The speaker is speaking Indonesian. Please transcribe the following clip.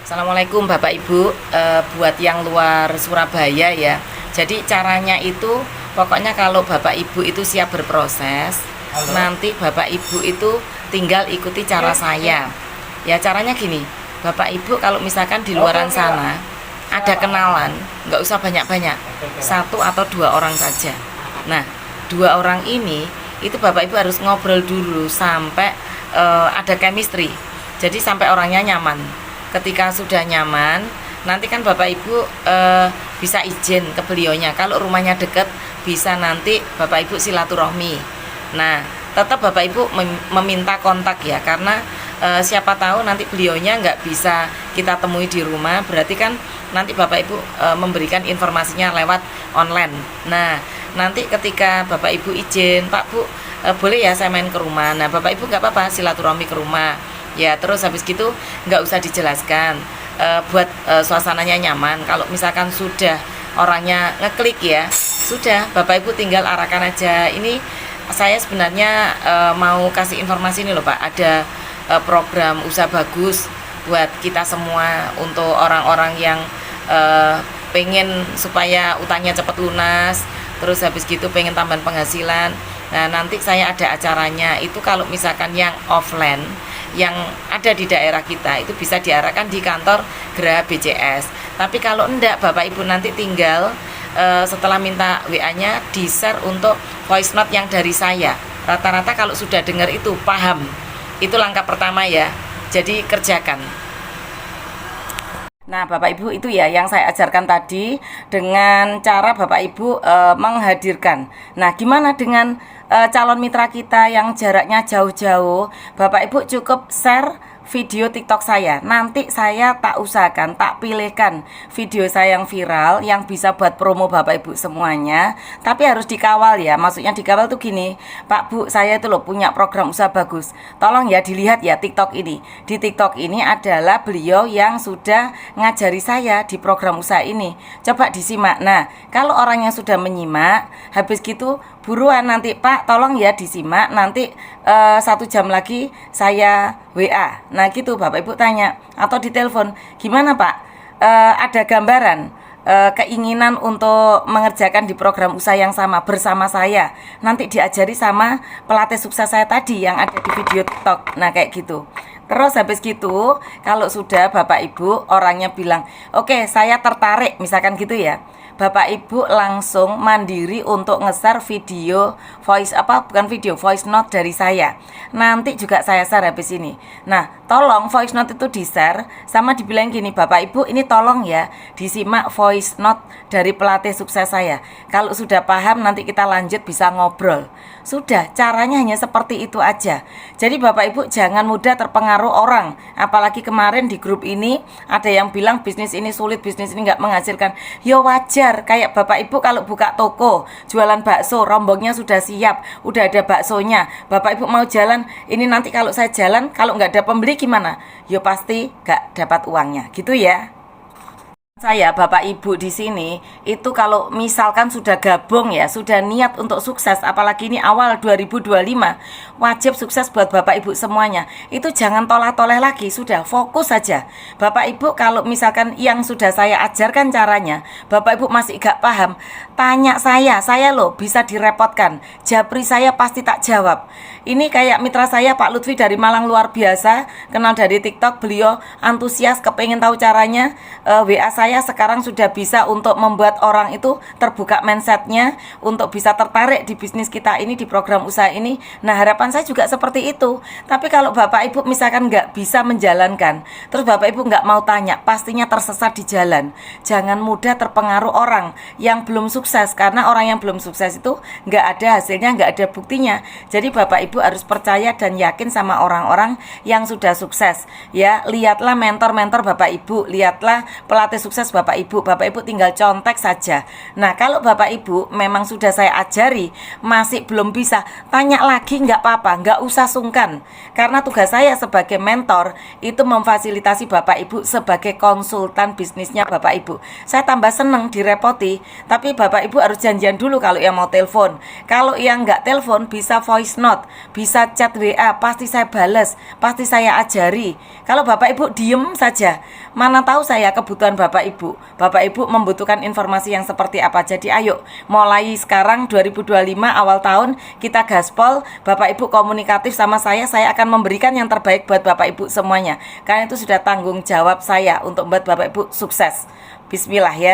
Assalamualaikum Bapak Ibu. Buat yang luar Surabaya ya. Jadi caranya itu pokoknya kalau Bapak Ibu itu siap berproses, nanti Bapak Ibu itu tinggal ikuti cara saya. Ya caranya gini, Bapak Ibu kalau misalkan di luaran sana ada kenalan, nggak usah banyak-banyak, 1 atau 2 orang saja. Nah, 2 orang ini itu Bapak Ibu harus ngobrol dulu sampai ada chemistry. Jadi sampai orangnya nyaman. Ketika sudah nyaman, nanti kan Bapak Ibu bisa izin ke beliaunya. Kalau rumahnya deket, bisa nanti Bapak Ibu silaturahmi. Nah, tetap Bapak Ibu meminta kontak ya, karena siapa tahu nanti beliaunya nggak bisa kita temui di rumah. Berarti kan nanti Bapak Ibu memberikan informasinya lewat online. Nah, nanti ketika Bapak Ibu izin, Pak Bu, boleh ya saya main ke rumah. Nah, Bapak Ibu nggak apa-apa silaturahmi ke rumah. Ya, terus habis gitu nggak usah dijelaskan, buat suasananya nyaman. Kalau misalkan sudah orangnya ngeklik ya, sudah Bapak Ibu tinggal arahkan aja. Ini saya sebenarnya mau kasih informasi ini loh Pak, ada program usaha bagus buat kita semua, untuk orang-orang yang pengen supaya utangnya cepat lunas, terus habis gitu pengen tambahan penghasilan. Nah, nanti saya ada acaranya itu. Kalau misalkan yang offline yang ada di daerah kita itu bisa diarahkan di kantor Geraha BCS. Tapi kalau enggak, Bapak Ibu nanti tinggal setelah minta WA-nya di-share untuk voice note yang dari saya. Rata-rata kalau sudah dengar itu paham. Itu langkah pertama ya. Jadi kerjakan. Nah, Bapak Ibu itu ya yang saya ajarkan tadi dengan cara Bapak Ibu menghadirkan. Nah, gimana dengan calon mitra kita yang jaraknya jauh-jauh? Bapak Ibu cukup share video TikTok saya. Nanti saya tak usahakan, tak pilihkan video saya yang viral, yang bisa buat promo Bapak Ibu semuanya. Tapi harus dikawal ya. Maksudnya dikawal tuh gini, Pak Bu, saya itu loh punya program usaha bagus. Tolong ya dilihat ya TikTok ini. Di TikTok ini adalah beliau yang sudah ngajari saya di program usaha ini. Coba disimak. Nah, kalau orang yang sudah menyimak, habis gitu buruan nanti Pak, tolong ya disimak. Nanti 1 jam lagi saya WA. Nah gitu Bapak Ibu tanya atau ditelepon, gimana Pak? Ada gambaran keinginan untuk mengerjakan di program usaha yang sama bersama saya. Nanti diajari sama pelatih sukses saya tadi yang ada di video TikTok. Nah kayak gitu. Terus habis gitu, kalau sudah Bapak Ibu orangnya bilang, oke, saya tertarik, misalkan gitu ya, Bapak Ibu langsung mandiri untuk nge-share video voice note dari saya. Nanti juga saya share habis ini. Nah, tolong voice note itu di-share sama dibilang gini, Bapak Ibu ini tolong ya disimak voice note dari pelatih sukses saya. Kalau sudah paham nanti kita lanjut bisa ngobrol. Sudah, caranya hanya seperti itu aja. Jadi Bapak Ibu jangan mudah terpengaruh orang. Apalagi kemarin di grup ini ada yang bilang bisnis ini sulit, bisnis ini nggak menghasilkan. Ya wajar, kayak Bapak Ibu kalau buka toko, jualan bakso, rombongnya sudah siap, udah ada baksonya. Bapak Ibu mau jalan, ini nanti kalau saya jalan, kalau nggak ada pembeli gimana? Ya pasti nggak dapat uangnya, gitu ya. Saya Bapak Ibu di sini itu kalau misalkan sudah gabung ya, sudah niat untuk sukses, apalagi ini awal 2025, wajib sukses buat Bapak Ibu semuanya. Itu jangan toleh-toleh lagi, sudah fokus saja. Bapak Ibu kalau misalkan yang sudah saya ajarkan caranya, Bapak Ibu masih gak paham, tanya saya loh bisa direpotkan. Japri saya pasti tak jawab. Ini kayak mitra saya Pak Lutfi dari Malang luar biasa, kenal dari TikTok, beliau antusias kepengen tahu caranya. WA saya sekarang sudah bisa untuk membuat orang itu terbuka mindsetnya untuk bisa tertarik di bisnis kita ini, di program usaha ini. Nah harapan saya juga seperti itu. Tapi kalau Bapak Ibu misalkan nggak bisa menjalankan, terus Bapak Ibu nggak mau tanya, pastinya tersesat di jalan. Jangan mudah terpengaruh orang yang belum sukses, karena orang yang belum sukses itu nggak ada hasilnya, nggak ada buktinya. Jadi Bapak Ibu harus percaya dan yakin sama orang-orang yang sudah sukses. Ya, lihatlah mentor-mentor Bapak Ibu, lihatlah pelatih sukses sukses Bapak Ibu tinggal contek saja. Nah, kalau Bapak Ibu memang sudah saya ajari masih belum bisa, tanya lagi nggak apa-apa, nggak usah sungkan. Karena tugas saya sebagai mentor itu memfasilitasi Bapak Ibu sebagai konsultan bisnisnya Bapak Ibu. Saya tambah seneng direpoti, tapi Bapak Ibu harus janjian dulu kalau yang mau telepon. Kalau yang nggak telepon bisa voice note, bisa chat WA, pasti saya bales, pasti saya ajari. Kalau Bapak Ibu diem saja, mana tahu saya kebutuhan Bapak Ibu. Bapak Ibu membutuhkan informasi yang seperti apa. Jadi ayo, mulai sekarang 2025 awal tahun kita gaspol. Bapak Ibu komunikatif sama saya akan memberikan yang terbaik buat Bapak Ibu semuanya. Karena itu sudah tanggung jawab saya untuk membuat Bapak Ibu sukses. Bismillah ya.